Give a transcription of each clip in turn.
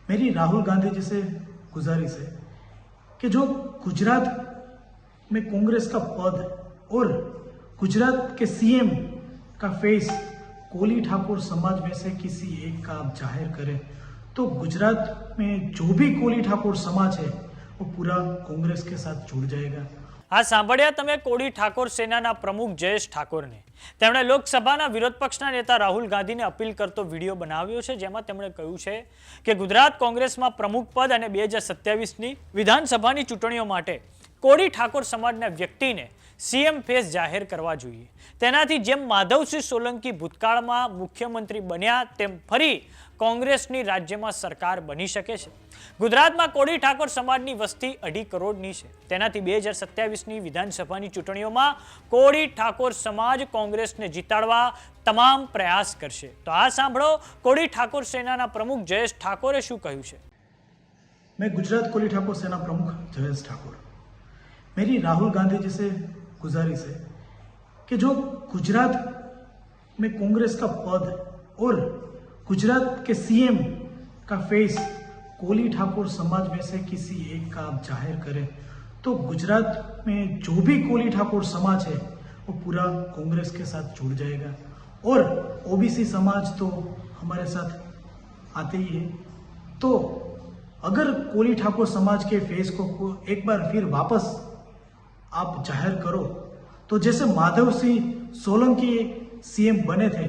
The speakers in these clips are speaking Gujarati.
मेरी राहुल गांधी जी से गुजारिश है कि जो गुजरात में कांग्रेस का पद और गुजरात के सीएम का फेस कोली ठाकुर समाज में से किसी एक का आप जाहिर करें तो गुजरात में जो भी कोली ठाकुर समाज है वो पूरा कांग्रेस के साथ जुड़ जाएगा। આ સાંભળ્યા તમે કોળી ઠાકોર સેનાના પ્રમુખ જયેશ ઠાકોરને। તેમણે લોકસભાના વિરોધ પક્ષના નેતા રાહુલ ગાંધીને અપીલ કરતો વિડીયો બનાવ્યો છે, જેમાં તેમણે કહ્યું છે કે ગુજરાત કોંગ્રેસમાં પ્રમુખ પદ અને 2027ની વિધાનસભાની ચૂંટણીઓ માટે કોળી ઠાકોર સમાજના વ્યક્તિને સીએમ ફેસ જાહેર કરવા જોઈએ। તેનાથી જેમ માધવસિંહ સોલંકી ભૂતકાળમાં મુખ્યમંત્રી બન્યા તેમ ફરી કોંગ્રેસની રાજ્યમાં સરકાર બની શકે છે। ગુજરાતમાં કોળી ઠાકોર સમાજની વસ્તી 2.5 કરોડની છે। તેનાથી 2027ની વિધાનસભાની ચૂંટણીઓમાં કોળી ઠાકોર સમાજ કોંગ્રેસને જીતાડવા તમામ પ્રયાસ કરશે। તો આ સાંભળો કોળી ઠાકોર સેનાના પ્રમુખ જયેશ ઠાકોરે શું કહ્યું છે। मैं गुजरात कोली ठाकुर सेना प्रमुख जयेश ठाकुर, मेरी राहुल गांधी जी से गुजारिश है कि जो गुजरात में कांग्रेस का पद और गुजरात के सीएम का फेस कोली ठाकुर समाज में से किसी एक का आप जाहिर करें तो गुजरात में जो भी कोली ठाकुर समाज है वो पूरा कांग्रेस के साथ जुड़ जाएगा। और ओबीसी समाज तो हमारे साथ आते ही है, तो अगर कोली ठाकुर समाज के फेस को एक बार फिर वापस आप जाहिर करो तो जैसे माधव सिंह सोलंकी सीएम बने थे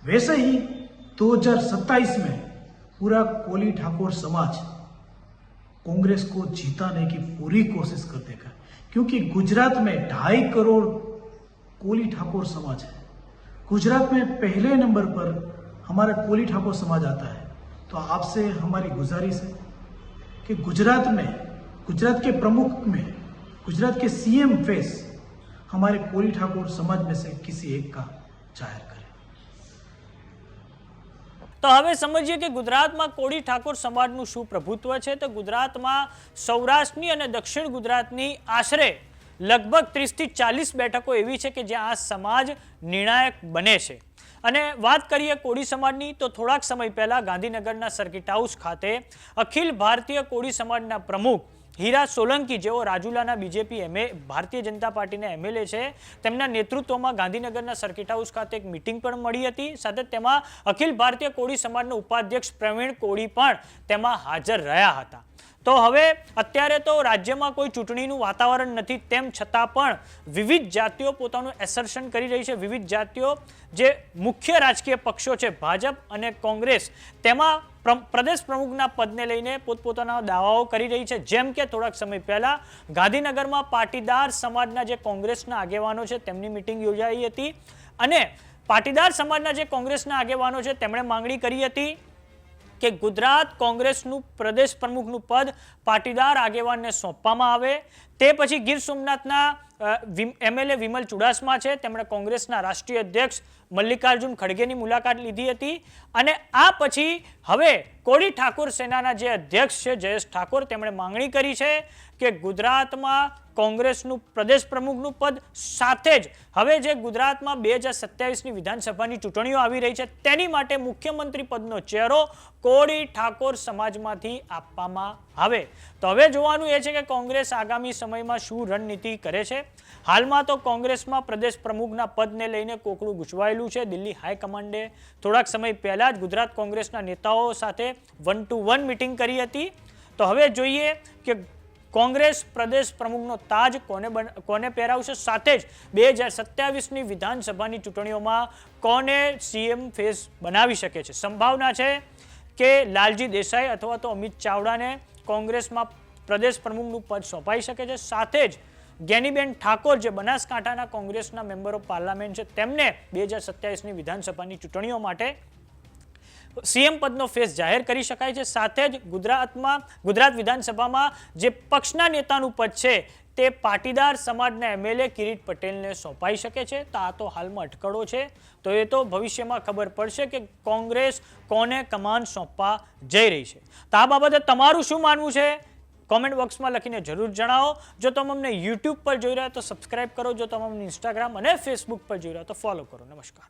वैसे ही 2027 में पूरा कोली ठाकुर समाज कांग्रेस को जीताने की पूरी कोशिश कर देगा, क्योंकि गुजरात में 2.5 करोड़ कोली ठाकुर समाज है। गुजरात में पहले नंबर पर हमारा कोली ठाकुर समाज आता है। तो आपसे हमारी गुजारिश है कि गुजरात में, गुजरात के प्रमुख में, गुजरात के सीएम फेस हमारे कोली ठाकुर समाज में से किसी एक का जाहिर करें। तो हवे समझिए कि गुजरातમાં કોળી ઠાકોર સમાજનું શું પ્રભુત્વ છે। તો ગુજરાતમાં સૌરાષ્ટ્રની અને દક્ષિણ ગુજરાતની આશરે લગભગ 30 થી 40 બેઠકો એવી છે કે જ્યાં આ સમાજ નિર્ણાયક બને છે। અને વાત કરીએ કોળી સમાજની તો થોડાક સમય પહેલા ગાંધીનગરના સર્કિટ હાઉસ ખાતે અખિલ ભારતીય કોળી સમાજના પ્રમુખ હીરા સોલંકી, જેઓ રાજુલાના બીજેપી ભારતીય જનતા પાર્ટીના એમએલએ છે, તેમના નેતૃત્વમાં ગાંધીનગરના સર્કિટ હાઉસ ખાતે એક મીટિંગ પણ મળી હતી। સાથે તેમાં અખિલ ભારતીય કોળી સમાજના ઉપાધ્યક્ષ પ્રવીણ કોળી પણ તેમાં હાજર રહ્યા હતા। તો હવે અત્યારે તો રાજ્યમાં કોઈ ચૂંટણીનું વાતાવરણ નથી, તેમ છતાં પણ વિવિધ જાતિઓ પોતાનું એસર્શન કરી રહી છે। વિવિધ જાતિઓ જે મુખ્ય રાજકીય પક્ષો છે ભાજપ અને કોંગ્રેસ, તેમાં પ્રદેશ પ્રમુખના પદને લઈને પોતપોતાના દાવાઓ કરી રહી છે। જેમ કે થોડાક સમય પહેલા ગાંધીનગરમાં પાટીદાર સમાજના જે કોંગ્રેસના આગેવાનો છે તેમની મીટિંગ યોજાઈ હતી અને પાટીદાર સમાજના જે કોંગ્રેસના આગેવાનો છે તેમણે માંગણી કરી હતી કે ગુજરાત કોંગ્રેસનું પ્રદેશ પ્રમુખનું પદ પાટીદાર આગેવાનને સોંપવામાં આવે। તે પછી ગીર સોમનાથના એમએલએ વિમલ ચુડાસમા છે, તેમણે કોંગ્રેસના રાષ્ટ્રીય અધ્યક્ષ મલ્લિકાર્જુન ખડગેની મુલાકાત લીધી હતી અને આ પછી હવે કોળી ઠાકોર સેનાના જે અધ્યક્ષ છે જયેશ ઠાકોર, તેમણે માંગણી કરી છે કે ગુજરાતમાં કોંગ્રેસનું પ્રદેશ પ્રમુખનું પદ સાથે જ હવે જે ગુજરાતમાં 2027ની વિધાનસભાની ચૂંટણીઓ આવી રહી છે તેની માટે મુખ્યમંત્રી પદનો ચહેરો કોળી ઠાકોર સમાજમાંથી આપવામાં આવે। તો હવે જોવાનું એ છે કે કોંગ્રેસ આગામી સમયમાં શું રણનીતિ કરે છે। હાલમાં તો કોંગ્રેસમાં પ્રદેશ પ્રમુખના પદને લઈને કોકડું ગૂંચવાયેલું છે। દિલ્હી હાઈકમાન્ડે થોડાક સમય પહેલા જ ગુજરાત કોંગ્રેસના નેતાઓ સાથે 1-to-1 મીટિંગ કરી હતી। તો હવે જોઈએ કે કોંગ્રેસ પ્રદેશ પ્રમુખનો તાજ કોને પહેરાવશે, સાથે જ 2027ની વિધાનસભાની ચૂંટણીઓમાં કોને સીએમ ફેસ બનાવી શકે છે। સંભાવના છે કે લાલજી દેસાઈ અથવા તો અમિત ચાવડાને કોંગ્રેસમાં પ્રદેશ પ્રમુખનું પદ સોંપાઈ શકે છે। સાથે જ જ્ઞાનીબેન ઠાકોર જે બનાસકાંઠાના કોંગ્રેસના મેમ્બર ઓફ પાર્લામેન્ટ છે તેમને 2027ની વિધાનસભાની ચૂંટણીઓ માટે सीएम पदનો फेस जाहिर કરી શકાય છે। સાથે જ ગુજરાત વિધાનસભામાં જે પક્ષના નેતાનું પદ છે તે પાટીદાર સમાજના એમએલએ કિરીટ પટેલને સોંપાઈ શકે છે। તો આ તો હાલમાં અટકળો છે, તો એ તો ભવિષ્યમાં ખબર પડશે કે કોંગ્રેસ કોને કમાન સોંપવા જઈ રહી છે। તો આ બાબતે તમારું શું માનવું છે કોમેન્ટ બોક્સમાં લખીને જરૂર જણાવો। જો તમે અમને યુટ્યુબ પર જોઈ રહ્યા તો સબસ્ક્રાઇબ કરો, જો તમે અમને ઇન્સ્ટાગ્રામ અને ફેસબુક પર જોઈ રહ્યા તો ફોલો કરો। નમસ્કાર।